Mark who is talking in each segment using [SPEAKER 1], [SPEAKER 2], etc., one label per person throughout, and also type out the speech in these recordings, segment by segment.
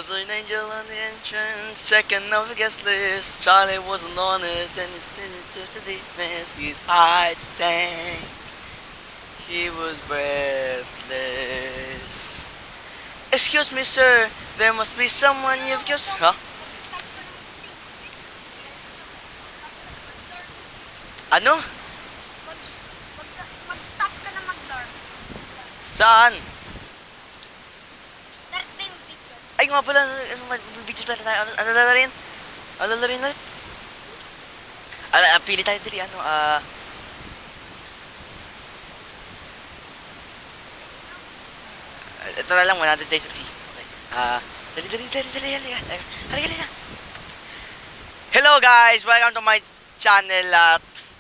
[SPEAKER 1] was an angel on the entrance, checking over guest list. Charlie wasn't on it, and he's to deepness. His heart sank. He was breathless. Excuse me, sir. There must be someone you've just... Huh? Ano?
[SPEAKER 2] Mag-stop ka na mag-lord.
[SPEAKER 1] Saan?
[SPEAKER 2] Start na yung video.
[SPEAKER 1] Ay nga pala, video pala tayo. Ano na rin? Ano na rin ulit? Pili tayo dali, ito na lang, 100 days at sea. Okay. Dali. Halika. Hello guys, welcome to my channel.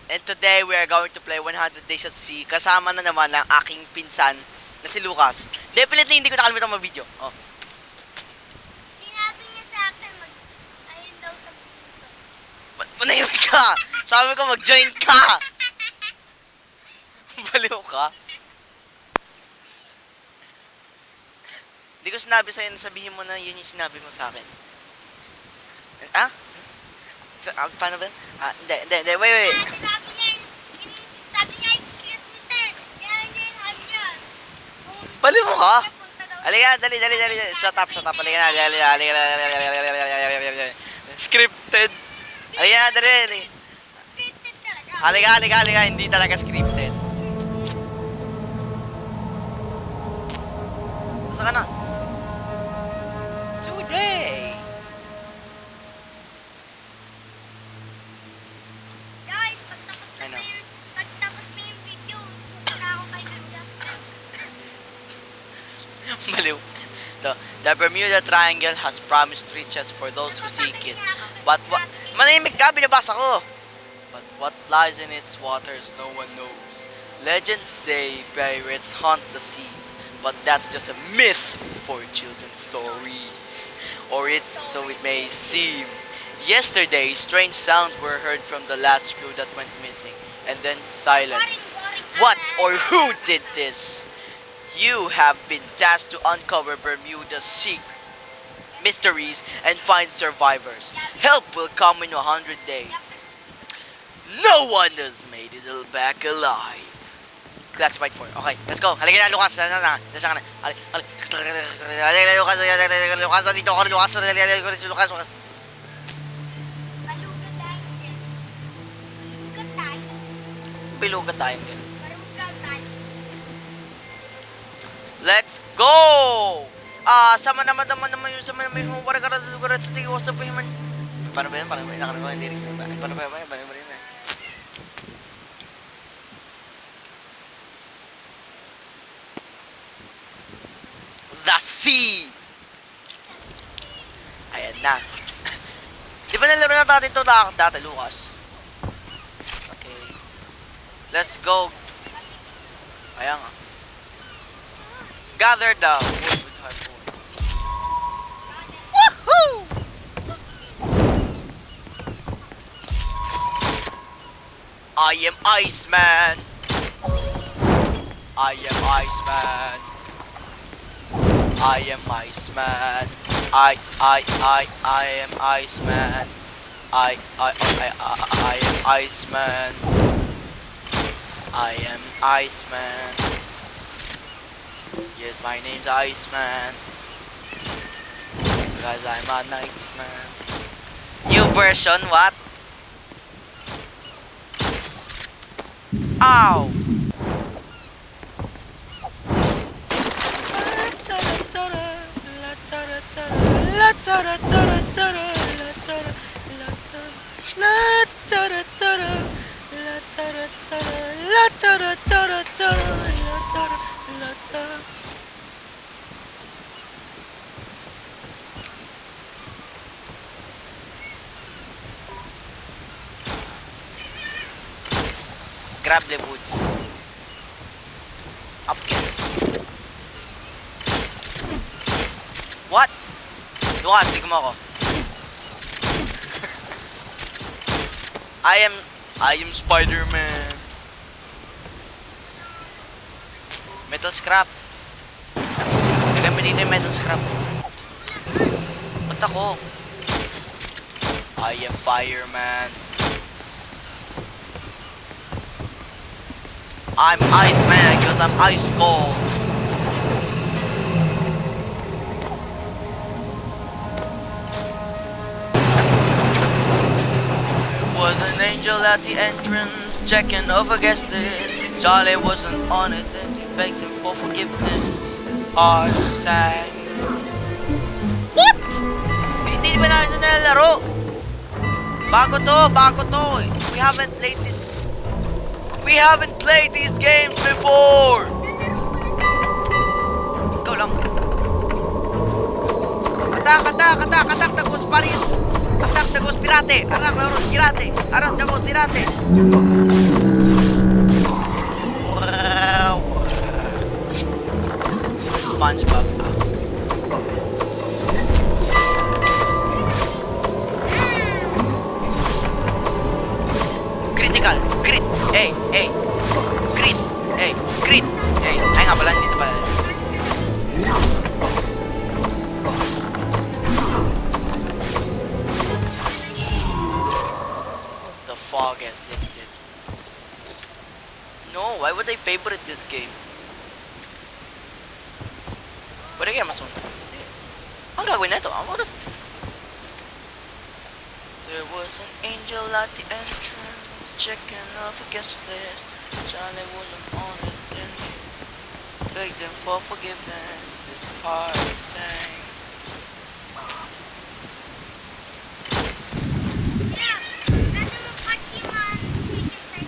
[SPEAKER 1] And today we are going to play 100 days at sea. Kasama na naman ang aking pinsan na si Lucas. Definitely hindi ko nakalimutan mag-video. Oh.
[SPEAKER 2] Sinabi niya sa akin, ayun daw sa video.
[SPEAKER 1] Manahimik ka! Sabi ko mag-join ka! Baliw ka? Hindi ko sinabi sa'yo na sabihin mo na yun yung sinabi mo sa akin. Ah? Paano ba? Hindi. Wait.
[SPEAKER 2] Sabi niya, excuse me sir. Kaya hindi niya.
[SPEAKER 1] Baliw mo ka? Halika, dali. Shut up. Halika na. Scripted. Halika na, dali.
[SPEAKER 2] Scripted talaga.
[SPEAKER 1] Halika. Hindi talaga scripted. Saan ka na? Today.
[SPEAKER 2] Guys, pagtapos na yung video, pupunta ako kay Judas.
[SPEAKER 1] Maliw. The Bermuda Triangle has promised riches for those who seek it. But what? Manahimik ka, binabasa ko. But what lies in its waters, no one knows. Legends say pirates haunt the seas, but that's just a myth for children's stories. Or so it may seem. Yesterday, strange sounds were heard from the last crew that went missing, and then silence. What or who did this? You have been tasked to uncover Bermuda's secret mysteries and find survivors. Help will come in 100 days. No one has made it back alive. Classified 4. Okay, let's go. Halika na, Lucas. Nasaan ka na? Halika, Lucas. Dito ako, Lucas. Lucas.
[SPEAKER 2] Malugat tayo dyan.
[SPEAKER 1] Bilugan tayo din.
[SPEAKER 2] Malugat tayo.
[SPEAKER 1] Let's go! Sama naman yung sama naman yung waragara sa tingin ko sa buhiman. Paano ba yan? Nakalimutan yung lyrics na ba? Paano ba yan? The sea! Ayan na. Di ba nalaro na natin ito dati, Lucas? Okay. Let's go. Ayan nga. Gather the wood with harpoon. Woohoo! I am Iceman. I am Iceman. I am Iceman. I am Iceman. I am Iceman. I am Iceman. Yes, my name's Iceman. Because I'm a nice man. New version, what? Ow! Grab the woods. Up here. What? Lucas, tignan mo ako. I am Spider-Man. Metal scrap. Lagyan mo dito yung metal scrap. ako. I am fireman. I'm Iceman because I'm ice cold. Was an angel at the entrance, checking over guest list. Charlie wasn't on it, and he begged him for forgiveness. His heart sang. What? Hindi ba na nalalaro? Bago to. We haven't played these games before. Ikaw lang. Atak, tagos paris. Atak, tagos pirate. Arak, tagos pirate. Arak, tagos pirate. Wow. SpongeBob. Critical. Crit. Hey. Crit. Crit. Ay nga pala, dito pala. The fog has lifted. No, why would I favorite this game? Pwede kaya mas ang gagawin na ito? There was an angel at the entrance, checking off a guest list. Charlie wasn't on it, then he begged him for forgiveness. His heart sang.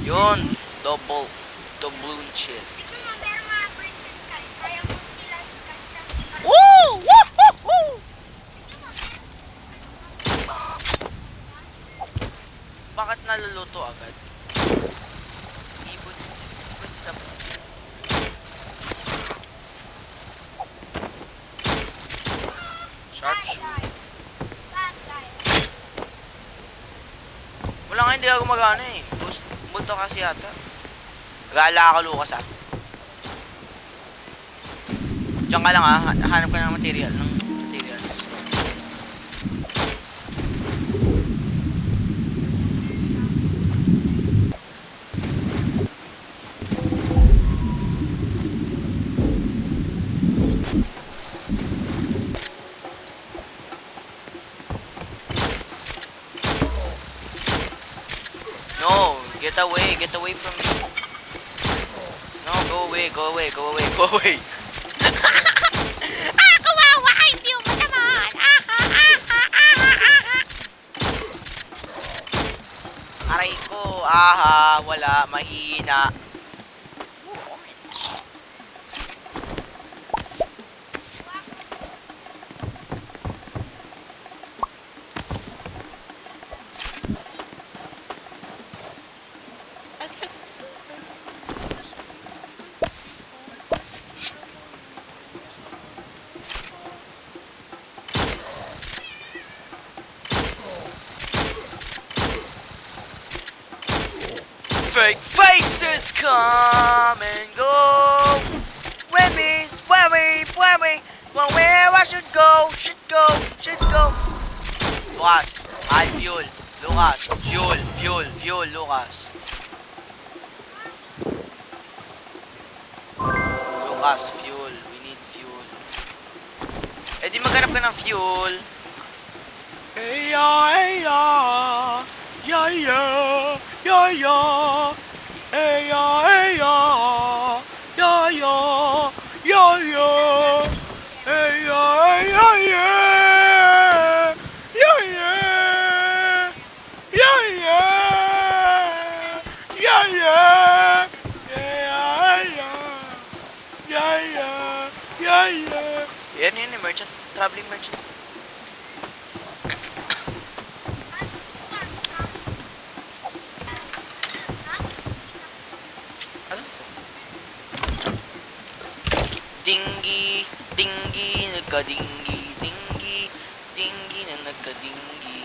[SPEAKER 1] Yun, double cheese. Woo! Woo! Bakit naluluto agad? Ibon sa sharpshooter. Wala nga, hindi ako gumagana eh. Bulto kasi yata. Gala ka, Lucas ah. Diyan ka lang ah, hanap ka ng materials. No, get away from me. No, go away. Kawawa, hindi mo naman. Aray ko, wala, mahina. Fake faces come and go. Where I should go. Lucas, I fuel. Lucas, fuel, Lucas. Lucas, fuel. We need fuel. Eh di maghanap ka ng fuel. Yan, merchant. Traveling merchant. Dingi, nagka-dingi na nagka-dingi.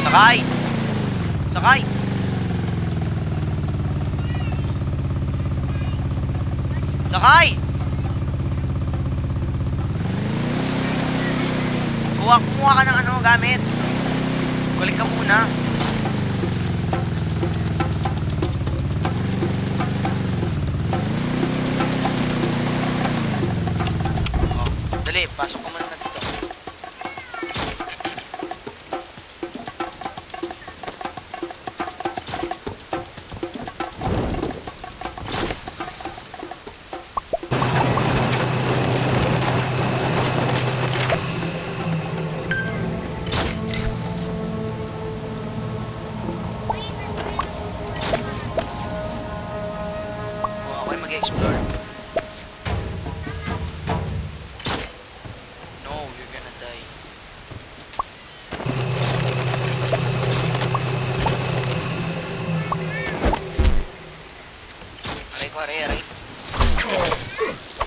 [SPEAKER 1] Sakay! Sakay! Kumuha ka ng ano, gamit. Kulik ka muna. Oh, dali, pasok ka muna dito. Oh, okay, mag-explore. No, you're gonna die. Aray ko, aray.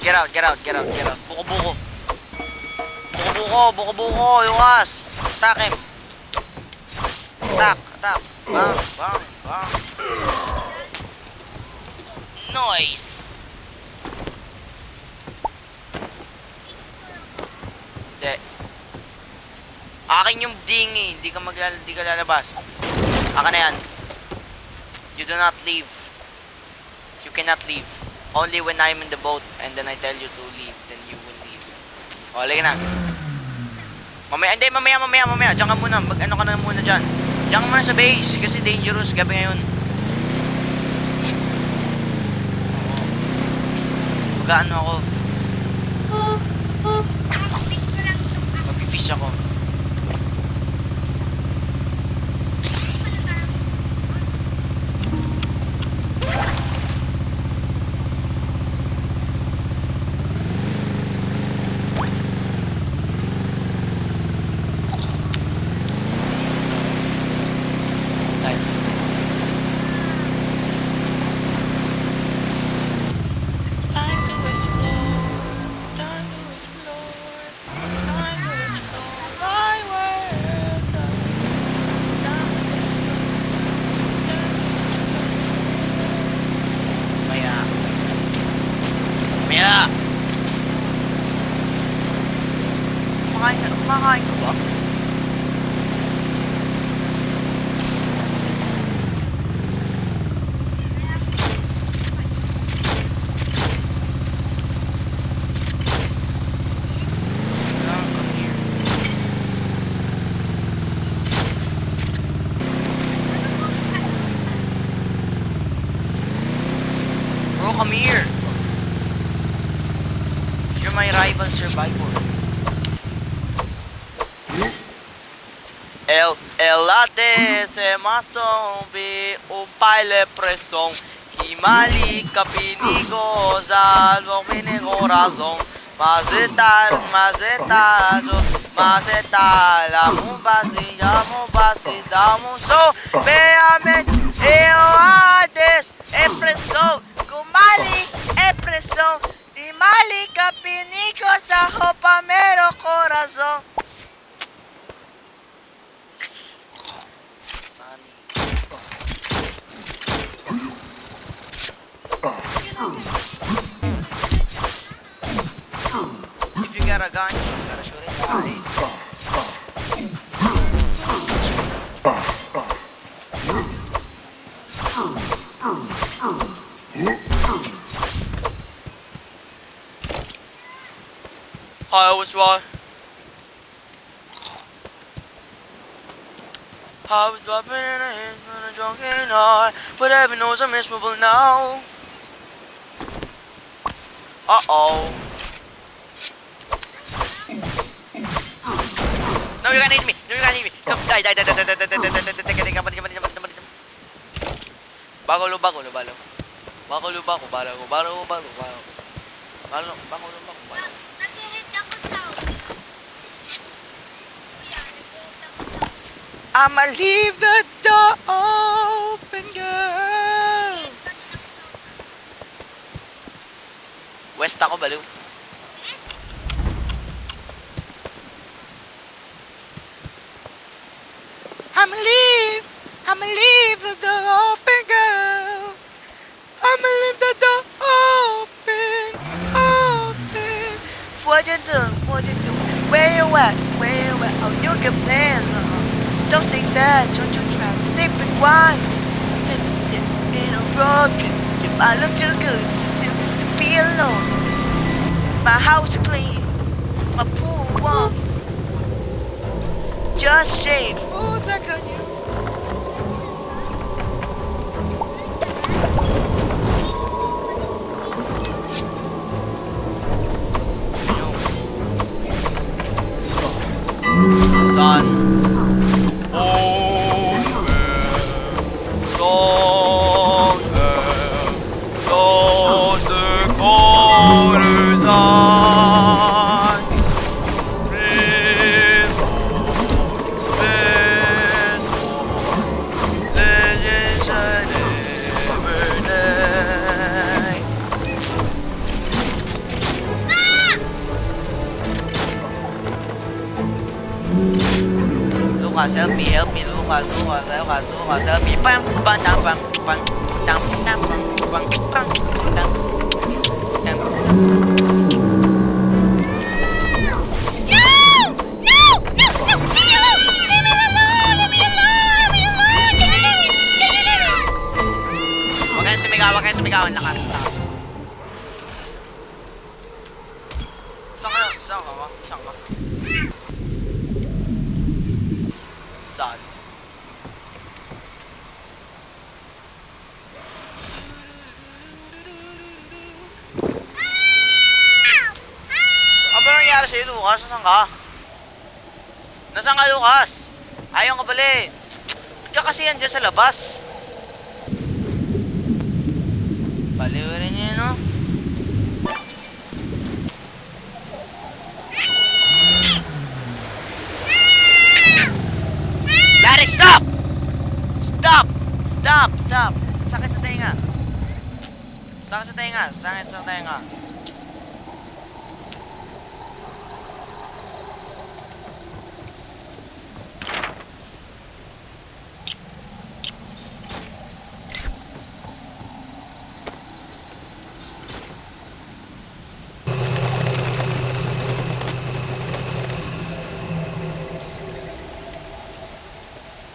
[SPEAKER 1] Get out, get out, get out, get out. Buko-buko. Buko-buko, Yukas. Attack him. Attack. Bang, bang, bang. Noise. Hindi. Akin yung dingy. Hindi ka lalabas. Akin na yan. You do not leave. You cannot leave. Only when I'm in the boat and then I tell you to leave, then you will leave. O, halika na. Mamaya. Diyan ka muna. Mag-ano ka na muna dyan. Diyan ka muna sa base kasi dangerous. Gabi ngayon. Mag-ano ako. Mag-fish ako. Maya! Kumakain ka ba? Come here. Bro, come here! You're my rival survivor. El late se mazombi un paile presong Himali kapinigo salvo mini corazon Mazetal, amo basi, damo so Veame, ades, e preso, kumali, e preso Himali kapinigo sa hopamero corazon If you got a gun, you gotta shoot it right. I was right. I was dropping in a hand on a drunken heart, but heaven knows I'm miserable now. Uh-oh. No, you can't hit me. Come, die. Bagulo. I'ma leave the door open, girl. West ako, baliw. I'ma leave the door open, girl. I'ma leave the door open. Where, oh, you can plans. Don't take that, don't you try. Sip and wine. Sip in a road trip. If I look too good to be alone. My house clean, my pool warm. Just shade, smooth like a new. Sun. Lucas, help me, Lucas, help me. Pam, pam, pam, pam, pam, pam, pam, pam, pam, pam, pam. Huwag kayong sumigaw, ang lakas. Saan ka? Sun. Ano nangyari sa'yo, Lucas? Nasaan ka? Nasaan ka, Lucas? Ayaw ka pala eh. Ba't ka kasi yan dyan sa labas? Baliw rin niya, no? Larry, stop! Stop! Sakit sa tenga. Sakit sa tenga.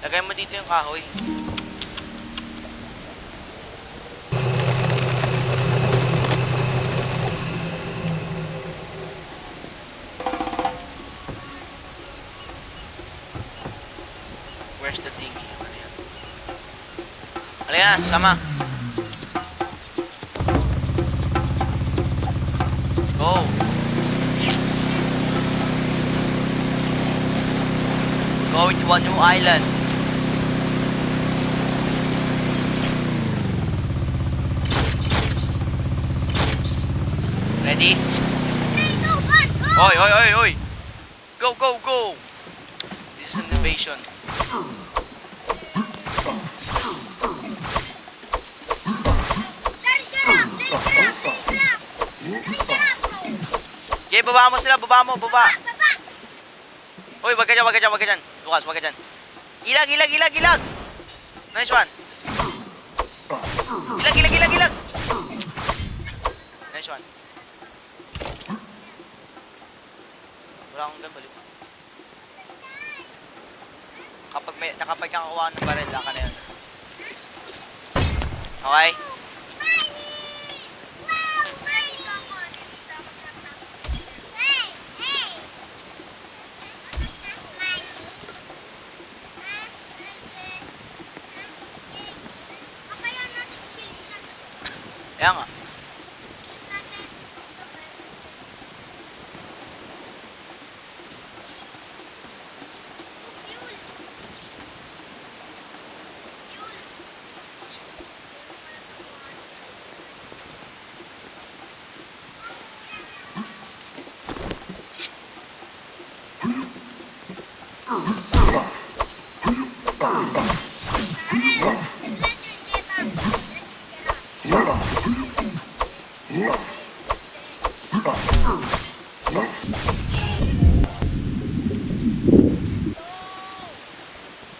[SPEAKER 1] Lagay mo dito yung kahoy. Where's the thingy? Ano yan? Halika, sama. Let's go. Going to a new island. Ready? Oi! Go! This is an invasion. Okay, baba mo sila, baba. Uy, wag ka dyan. Lucas, wag ka dyan. Ilag. Nice one. Ilag. Nice one. Wala akong gun, balik. Kapag nakakuha ng baril, laka na yun. Okay? Kaya nga.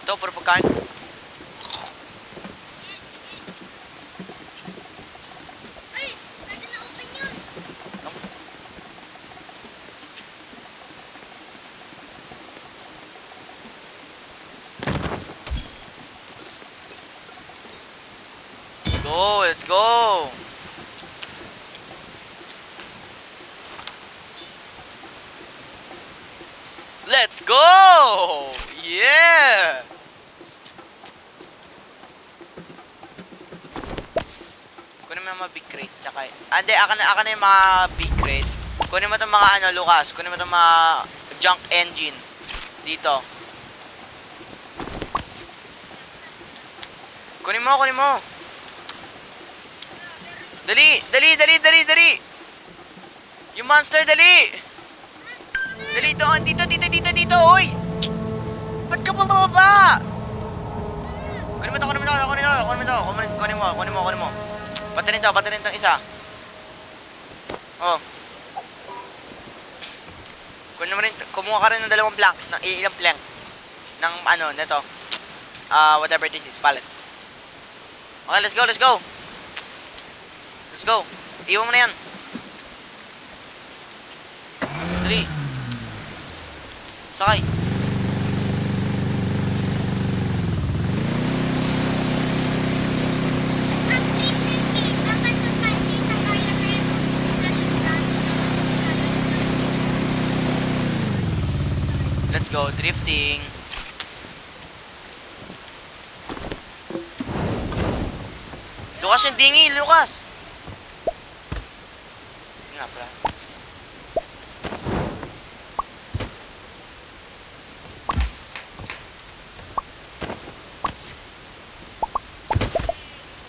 [SPEAKER 1] Ito, puro pagkain.
[SPEAKER 2] Ay, pwede na open yun.
[SPEAKER 1] Let's go! Let's go! Yeah! Kunin mo yung mga big crate, tsaka... Hindi, akin na yung mga big crate. Kunin mo itong mga ano, Lucas. Kunin mo itong mga junk engine. Dito. Kunin mo, kunin mo. Dali, dali, dali, dali, dali. Yung monster, dali. Dali, doon, dito, dito, dito, dito, oy. Ba't ka pa bababa? Kunin mo to, kunin mo to, kunin mo to, kunin mo to, kunin mo, kunin mo, kunin mo. Patayin to isa. Oh. Kunin mo rin, kumuha ka rin ng dalawang plank, ng ilang plank. Ng ano, nito. Whatever this is, pallet. Okay, let's go, let's go. Let's go. Iwan mo na yan. Dali. Sakay. Let's go, drifting. Lucas yung dingi, Lucas. Yun nga pala.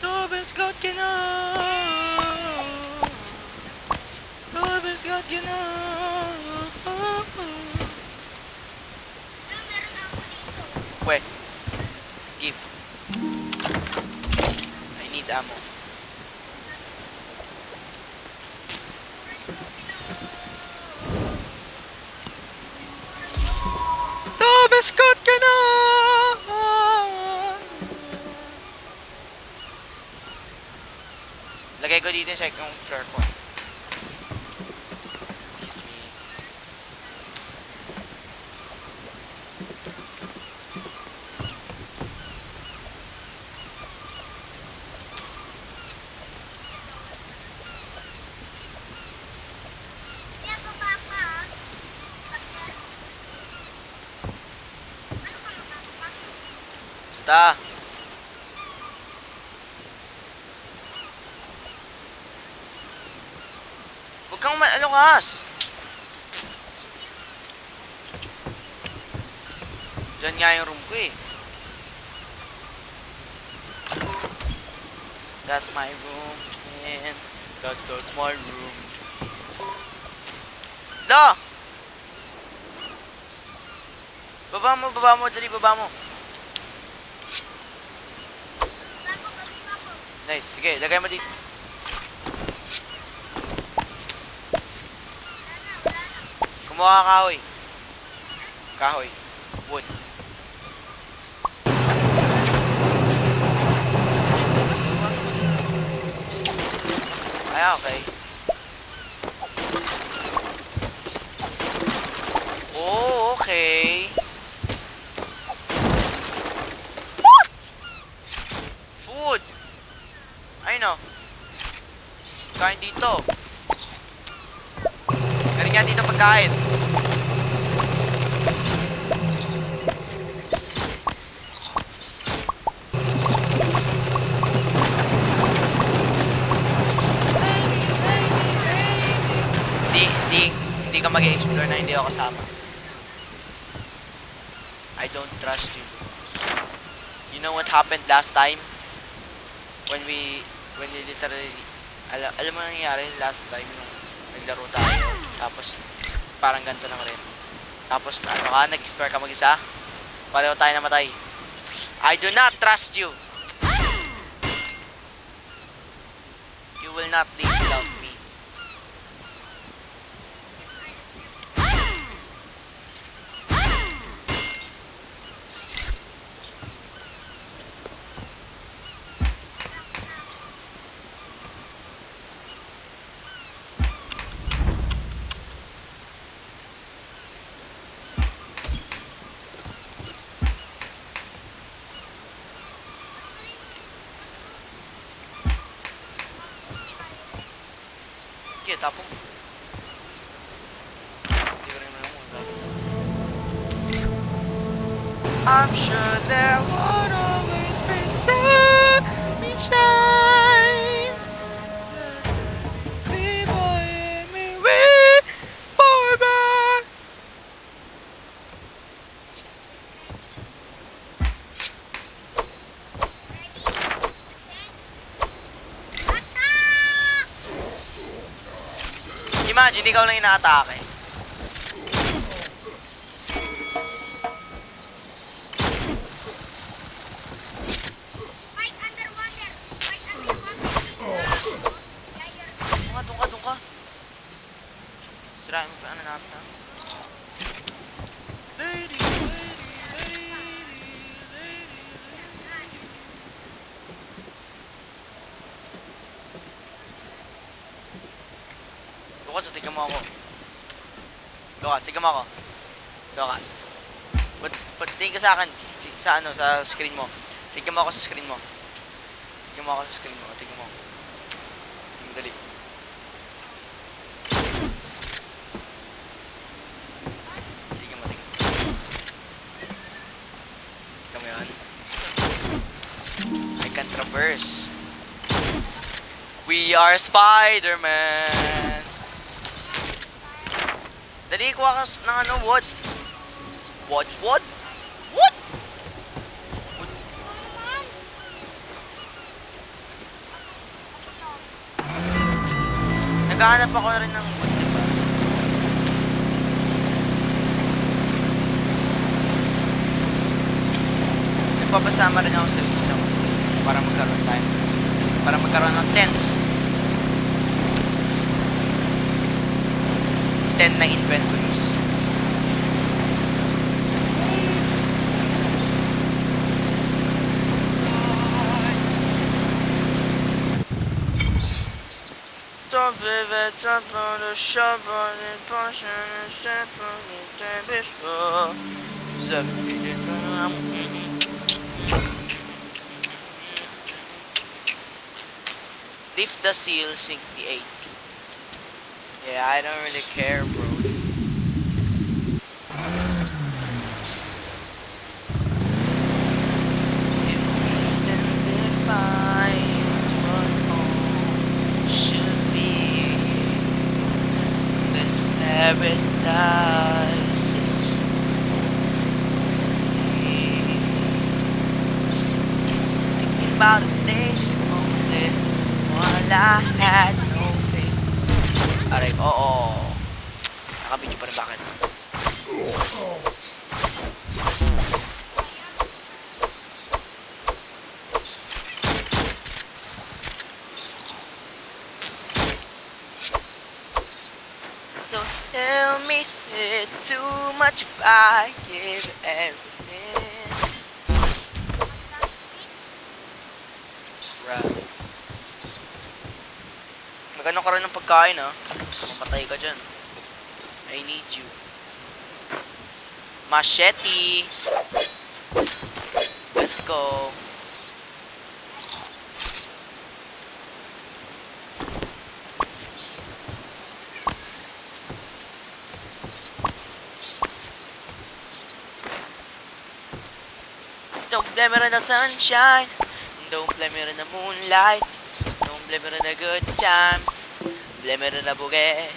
[SPEAKER 1] Tobes got you now. Tobes got you now. Wait. Give. I need ammo. Tobes got you now. Lagay ko dito sa yung floor ko. Excuse me. Basta. Huwag kang Lucas. Diyan nga yung room ko eh. That's my room, and that's my room. Da! Baba mo, dali, baba mo. Nice, sige, lagay mo dito. Kumuha ka kahoy. Kahoy. Wood. Ay, okay. Oh, okay. What? Food. Ay, no. Kain dito. Galing nga dito pagkain. Hindi ka mag-explore na hindi ako kasama. I don't trust you. You know what happened last time? When we literally, alam mo nangyayari last time nung naglaro tayo, tapos parang ganito lang rin. Tapos ano ka, nag-explore ka mag-isa, pareho tayo namatay. I do not trust you. You will not leave without me. Kaya, tapong. Hindi ko rin alam kung bakit. I'm sure there would always be sunshine. People hear me wait for back. Imagine, ikaw lang inaatake.
[SPEAKER 2] Fight underwater. Fight underwater. Yeah, you're...
[SPEAKER 1] Doon ka, doon ka. Sirain mo pa ano namin ha. Lady, lady, lady. Lukas, tignan mo ako. Lukas, tignan mo ako. Lukas. Tingin ka sa akin. Sa ano, sa screen mo. Tignan mo ako sa screen mo. Tignan mo ako sa screen mo. Tignan mo. Dali. Tignan mo, tignan mo. Tignan mo yan. I can traverse. We are Spider-Man. Dali, kuha ka ng ano, wood. Wood? Wood? Wood? Naghahanap ako rin ng wood, diba? Nagpapasama rin ako sa isang para magkaroon tayo. Para magkaroon ng tent. 10 na inventories. Don't vivid, top on the shop on the passion and step on the before. Lift the seal, sink the 8. Yeah, I don't really care, bro. If we can define what home should be, then paradise is free. Thinking about the days only while I had no faith. Aray, oo. Nakabidyo pa rin, bakit? So tell me, is it too much if I give everything? Right. Magano ka rin ng pagkain, ha? Mamatay ka dyan. I need you. Machete! Let's go. Don't blame it on the sunshine. Don't blame it on the moonlight. Don't blame it on the good times. Blame it on the boogie.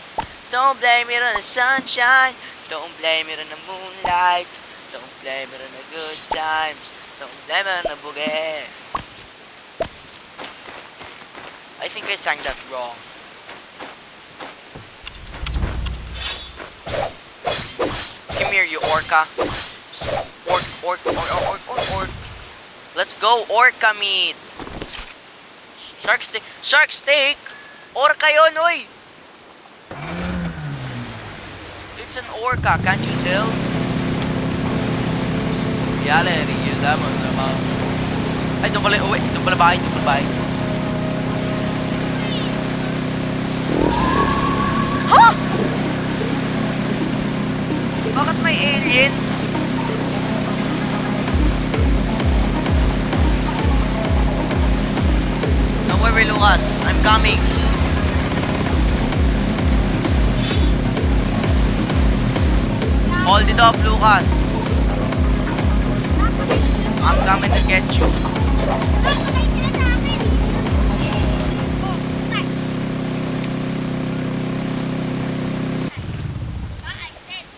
[SPEAKER 1] Don't blame it on the sunshine. Don't blame it on the moonlight. Don't blame it on the good times. Don't blame it on the boogie. I think I sang that wrong. Come here, you orca. Orc. Let's go, orca meat. Shark steak. Shark steak? Orca yun, oy! It's an orca, can't you tell? Reality is that one naman. Ay, doon pala, uwi. Doon pala bahay, doon pala bahay. Ha? Bakit may aliens? Don't worry, Lucas. I'm coming. Hold it up, Lucas.
[SPEAKER 2] Napatay sila.
[SPEAKER 1] I'm coming to get you.
[SPEAKER 2] Napatay sila sa akin. Oh, nice. I said,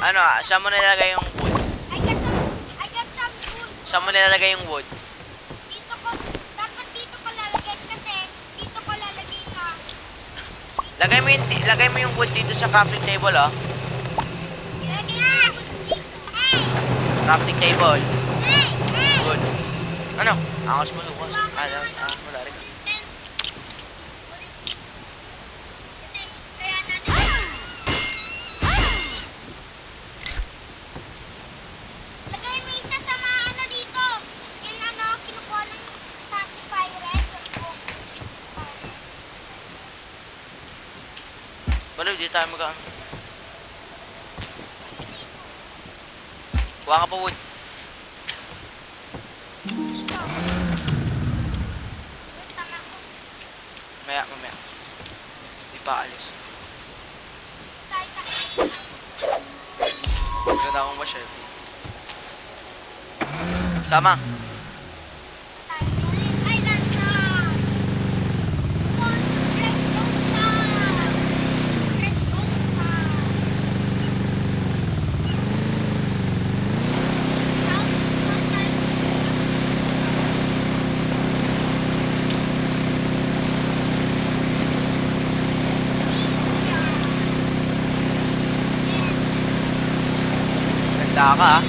[SPEAKER 1] Ano, saan mo nilalagay yung wood?
[SPEAKER 2] I got some food.
[SPEAKER 1] Saan mo nilalagay yung wood?
[SPEAKER 2] Dito ko, dapat dito ko lalagay kasi dito ko lalagay na.
[SPEAKER 1] Lagay mo yung wood dito sa crafting table, oh.
[SPEAKER 2] Ilagay na. Hey!
[SPEAKER 1] Crafting table.
[SPEAKER 2] Hey! Hey!
[SPEAKER 1] Good. Ano? Angas mo, Lucas. Angas mo, Larry.
[SPEAKER 2] Lagay mo isa sa mga ano dito. Yung ano, kinukuha ng sacrifice.
[SPEAKER 1] Balo, di tayo mag-ano. Kuha ka pa wood.
[SPEAKER 2] Dito. Tama ko.
[SPEAKER 1] Mamaya. Di pa alis.
[SPEAKER 2] Tayo ka.
[SPEAKER 1] Ganda akong masyete. Sama.
[SPEAKER 2] Ay, nasa. Press rosa. Press rosa.
[SPEAKER 1] Ganda ka, ah.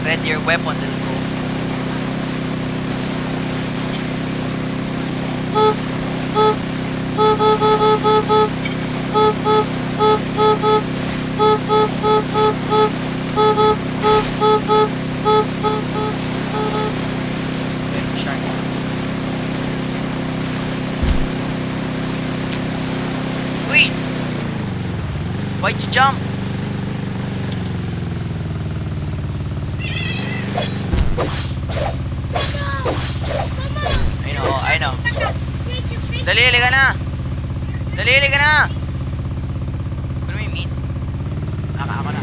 [SPEAKER 1] Ready your weapon, little bro. Very sharp. Wait! Why'd you jump? I know. Dali ka na! Dali ka na! Ano may meat? Ako na.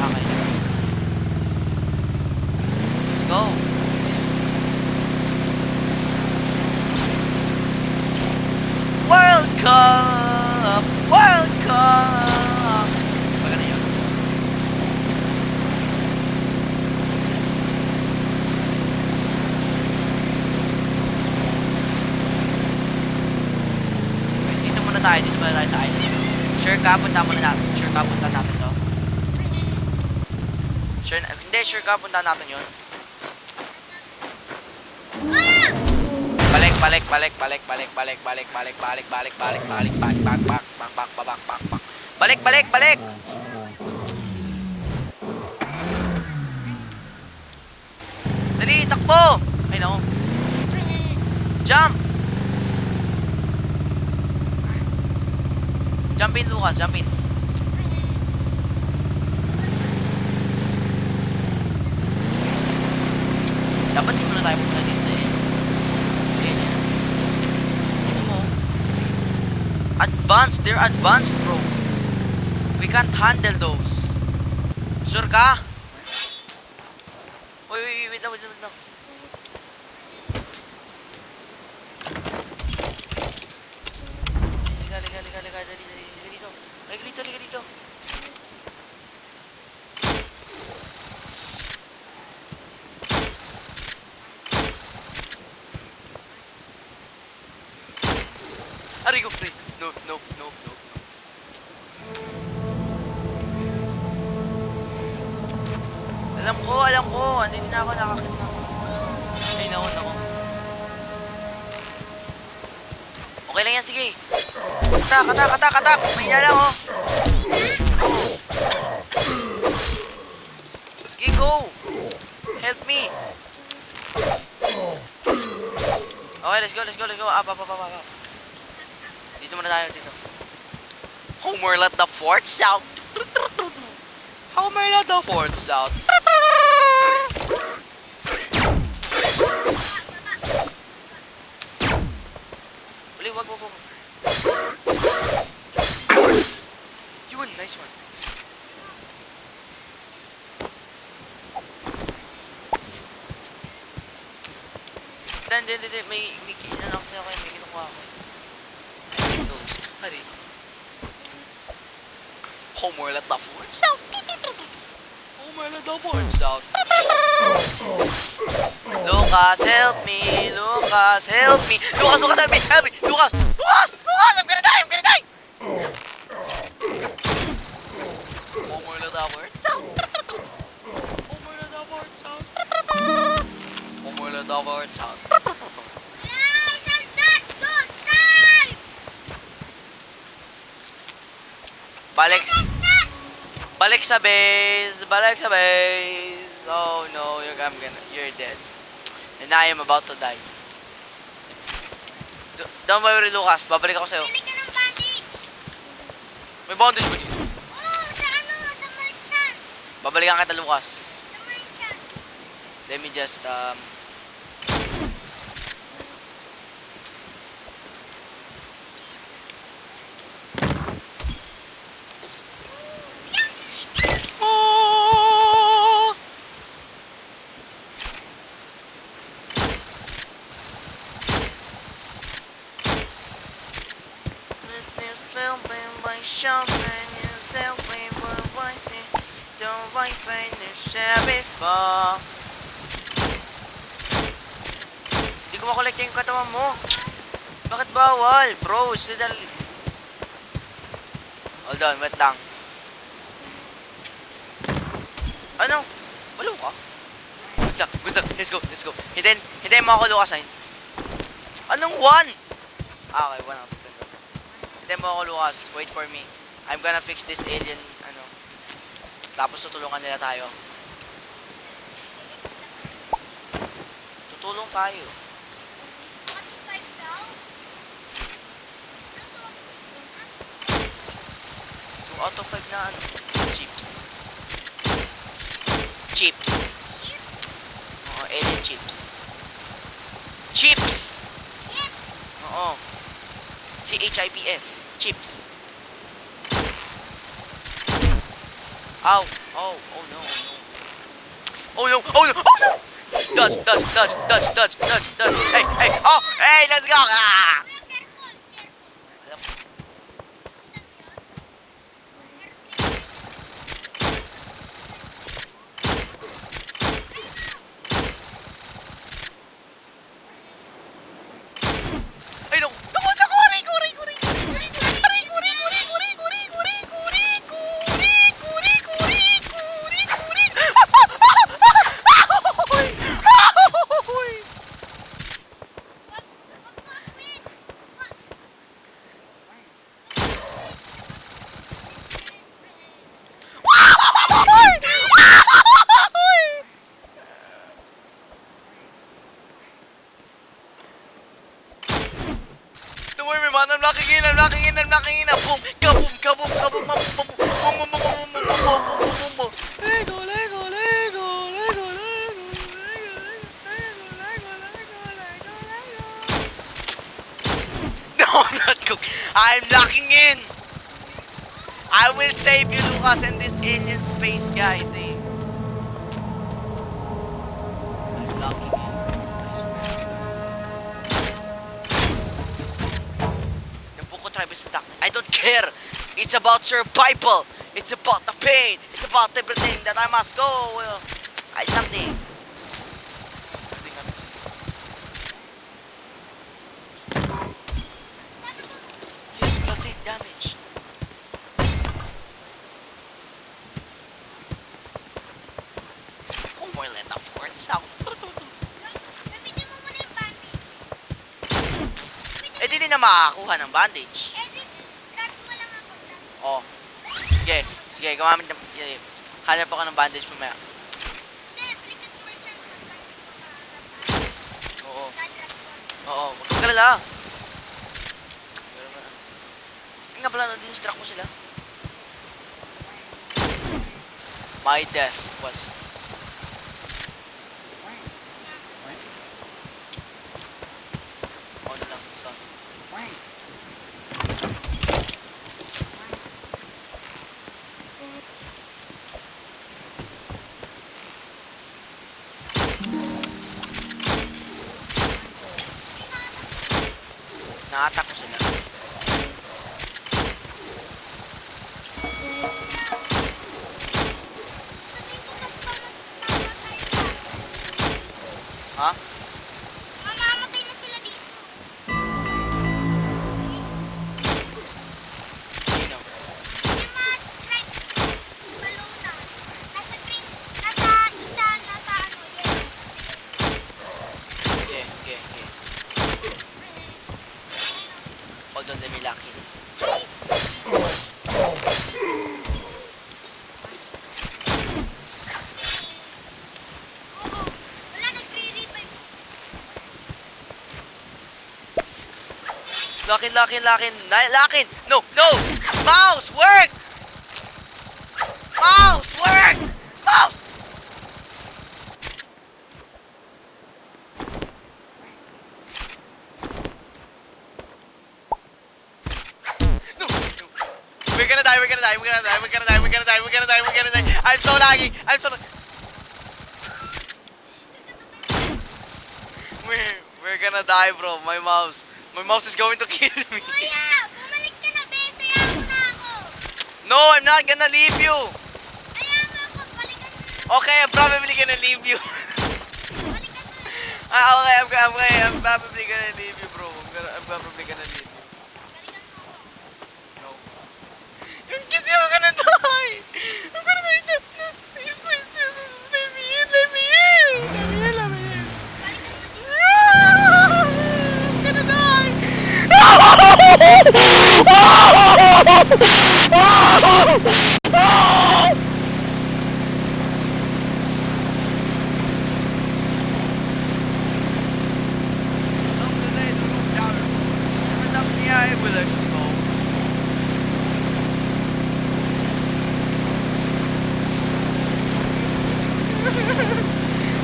[SPEAKER 1] Okay. Let's go. World Cup! World Cup! Pag ano yun? Dito muna tayo sa island. Sure ka, punta natin to. Sure ka, punta natin yun. Balik. Dali, takbo! Ay, no. Jump! Jump in, Lucas, jump in. Dapat di muna tayo pumunta din sa area. Tingnan mo. Advanced, they're advanced, bro. We can't handle those. Sure ka? Wait lang. Liga dito. Aray ko, Fred. No. Alam ko. Andito na ako, nakakit na ako. Ay, nako. Okay lang yan, sige. Katak. Mahina lang, oh. Okay, go. Help me. Okay, let's go. Up. Dito muna tayo, dito. Homer let the fort south. How am I not the fourth south? Uli, wag. Yun, nice one. Hindi. May ano kasi ako, may kinukuha ako. Those. Hali. Homer at the fourth south. Homer at the fourth south. Lucas, help me! Lucas, help me! Lucas, help me! Help me! Lucas! I'm gonna die! Homer at the fourth south. Homer at the fourth south. Homer at the fourth south. Balik sa base. Oh no, you're dead. And I am about to die. Don't worry, Lucas. Babalik ako sa'yo.
[SPEAKER 2] Bili ka ng bandage.
[SPEAKER 1] May bondage ba dito?
[SPEAKER 2] Oo, sa merchant.
[SPEAKER 1] Babalikan kita, Lucas.
[SPEAKER 2] Sa merchant.
[SPEAKER 1] Let me just Oh! Hindi ko makolekta yung katawan mo. Bakit bawal? Bro, sidal. Hold on, wait lang. Ano? Walo ka? Good luck. Let's go. Hintayin mo ako, Lucas. Anong 1? Okay, 1 out of 10. Hintayin mo ako, Lucas. Wait for me. I'm gonna fix this alien, Tapos tutulungan nila tayo. Tutulong tayo. 2 out of 5 na Chips. Oo, alien chips. Oo. CHIPS. Chips. Ow. Oh no. Dodge. Hey. Oh, hey, let's go. Ah! Don't worry, man. I'm locking in. Boom. Kaboom. No, I'm not cooked. I'm locking in. I will save you, Lucas, and this alien space guy thing. I'm locking in. I swear. The Buko tribe is attacked. I don't care. It's about survival. It's about the pain. It's about everything that I must go. Something. Yes, plus 8 damage. Oh, more let off for itself.
[SPEAKER 2] Gamitin mo muna yung bandage.
[SPEAKER 1] Eh, di na makakakuha ng bandage.
[SPEAKER 2] Drugs mo lang ako.
[SPEAKER 1] Oh. Sige, gumamit ng... Hanap ako ng bandage mamaya.
[SPEAKER 2] Hindi, bili ka sa merchant.
[SPEAKER 1] Oo.
[SPEAKER 2] Sa drugs mo.
[SPEAKER 1] Oo, wag kang kalala. Nga pala, na-distract ko sila. My death was... On lang, son. Naatak ko sila. Ha?
[SPEAKER 2] Mamamatay na sila dito.
[SPEAKER 1] Sino?
[SPEAKER 2] Yung mga striped balloon na. Nasa green, nasa isa, nasa ano, yellow.
[SPEAKER 1] Okay, okay, okay. Hold on, let me lock in.
[SPEAKER 2] Oo. Wala, nagre-revive.
[SPEAKER 1] Lock in, lock in, lock in. Lock in! No, no! Mouse, work! Mouse, work! Mouse! No, no. We're gonna die, we're gonna die, we're gonna die, we're gonna die, we're gonna die, we're gonna die, we're gonna die. I'm so laggy, I'm so we're gonna die, bro. My mouse is going to kill me.
[SPEAKER 2] Kuya, bumalik ka na, be. Sayaan mo na ako.
[SPEAKER 1] No, I'm not gonna leave you.
[SPEAKER 2] Sayaan mo ako. Balikan mo na.
[SPEAKER 1] Okay, I'm probably gonna leave you.
[SPEAKER 2] Balikan mo na.
[SPEAKER 1] Okay, I'm probably gonna leave you, bro. I'm probably gonna leave you.
[SPEAKER 2] Balikan mo ako.
[SPEAKER 1] No. Yung kid, I'm gonna die. I'm gonna die. No, no. Please, please, no, no, no. Let me in, let me in. Let me in, let me in.
[SPEAKER 2] Balikan mo dito.
[SPEAKER 1] I'm gonna die. Don't delay the move down. Never dump me, I will explode.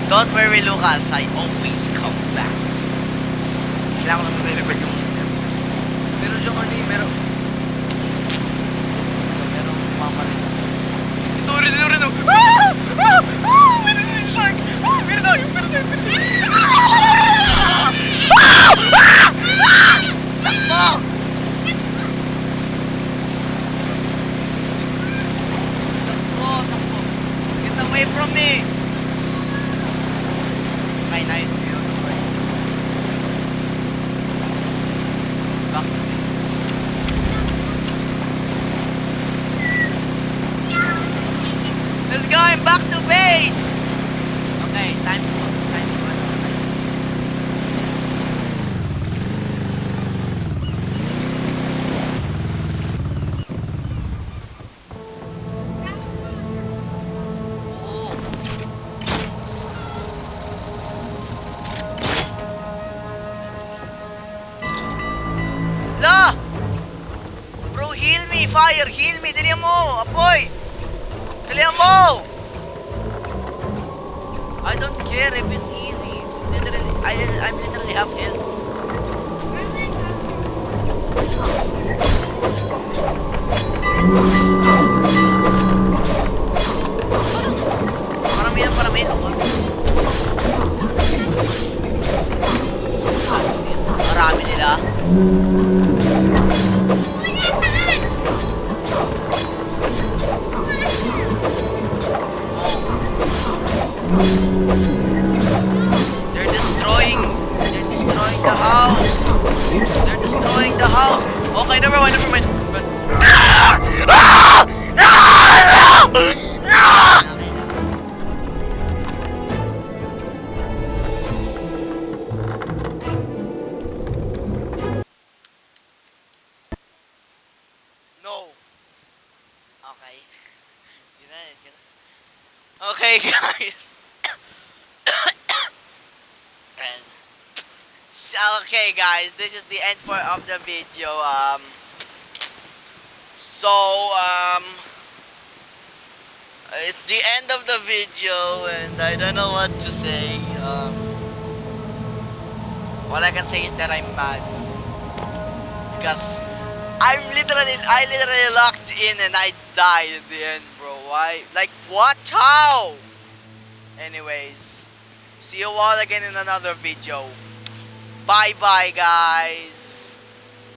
[SPEAKER 1] Don't worry, Lucas. I always come back. Kailangan ko lang mag-record yung dance. Meron dyan kanina, meron mamarin. Ito rin, ito rin, ito. Ah! Ah! Ah! Meron din yung shark! Ah! Meron tayo, meron tayo, meron tayo. Ah! Ah! Ah! Ah! Takbo! Takbo, takbo. Get away from me! Okay, nice. Meron na tayo. Back to me. Let's go, I'm back to base! Okay, time to run. Oo. La! Bro, heal me! Fire! Heal me! Dalihan mo! Apoy! Dalihan mo! I don't care if it's easy. Literally, I'm literally half health. Paramihan. Marami nila. They're destroying the house. They're destroying the house. Okay, never mind. Ah! Ah! Ah! Ah! No. Okay. Yun na, yun na. Okay, guys. So, okay, guys, this is the end of the video. So, It's the end of the video, and I don't know what to say. All I can say is that I'm mad because I literally locked in and I died in the end, bro. Why? Like what? How? Anyways, see you all again in another video. Bye bye, guys.